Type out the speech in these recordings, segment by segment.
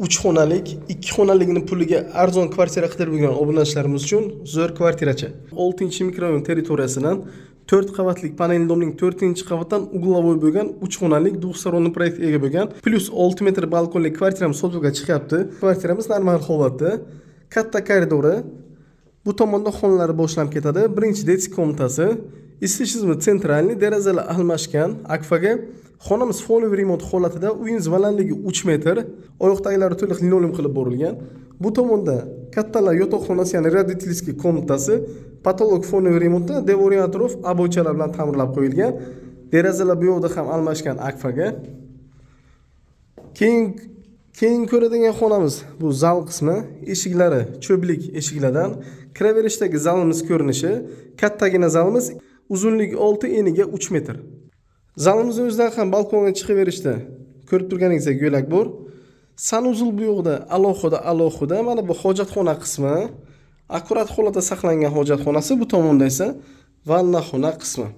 3 xonalik, 2 xonaligini puliga arzon kvartira qidirib yurgan obunachilarimiz uchun zo'r kvartiracha. 6-mikrorayon territoriyasidan 4 qavatlik panelli domning 4-qavatdan uglovoy bo'lgan 3 xonalik двухсторонний proyekt ega bo'lgan, plus 6 metr balkonli kvartiramiz sotuvga chiqyapti. Kvartiramiz normal holatda, katta koridori, bu tomonda xonalar boshlanib ketadi. Birinchi detskiy komnatasi, isitish tizimi sentralniy, derazalar almashgan, akfaga. Xonamiz fonoviy remont holatida, uyimiz balandligi 3 metr, oyoqdagilari to'liq linoleum qilib bo'rilgan. Bu tomonda kattalar yotoqxonasi, ya'ni родительский komnatasi, patolog fonoviy remontda devoriy atrof aboychalar bilan ta'mirlab qo'yilgan. Derazalar bu yoqda ham almashgan akfaga. Keyin ko'radigan xonamiz bu zal qismi, eshiklari cho'blik eshiklardan, kiraverishdagi zalimiz ko'rinishi, kattagina zalimiz, uzunligi 6, eniga 3 metr. Zalimizning o'zidan ham balkonga chiqaverishda ko'rib turganingizdek yo'lak bor. Sanuzul bu yoqda alohida mana bu hojatxona qismi, akkurat holatda saqlangan hojatxonasi, bu tomonda esa vanna xona qismi.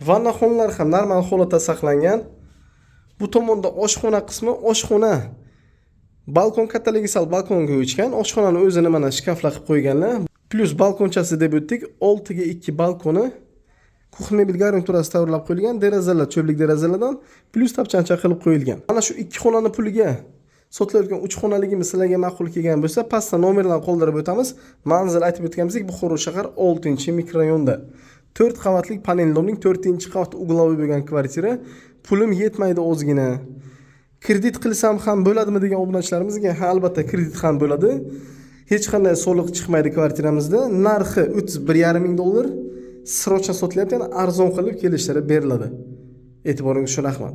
Vanna xonalar ham normal holatda saqlangan. Bu tomonda oshxona qismi, oshxona. Balkon kattaligi sal balkonga o'chgan, oshxonani o'zini mana shkaflar qilib qo'yganlar. Plus balkonchasi deb o'tdik, 6 ga 2 balkoni. Kuxni mebel garniturasi tayyorlab qo'yilgan, derazalar cho'blik derazalardan plus tapchancha qilib qo'yilgan. Mana shu 2 xonani puliga sotilayotgan 3 xonaligimiz sizlarga ma'qul kelgan bo'lsa, pastda nomerlarni qoldirib o'tamiz. Manzil aytib o'tganimizdek, Buxoro shahar 6-mikrorayonda 4 qavatlik panelli domning 4-qavatda uglovoy bo'lgan kvartira. Pulim yetmaydi o'zgina. Kredit qilsam ham bo'ladimi degan obunachilarimizga, ha albatta kredit ham bo'ladi. Hech qanday soliq chiqmaydi kvartiramizda. Narxi $31,5 $. Srochna sotilyapti, ya'ni arzon qilib kelishlari beriladi. E'tiboringiz uchun rahmat.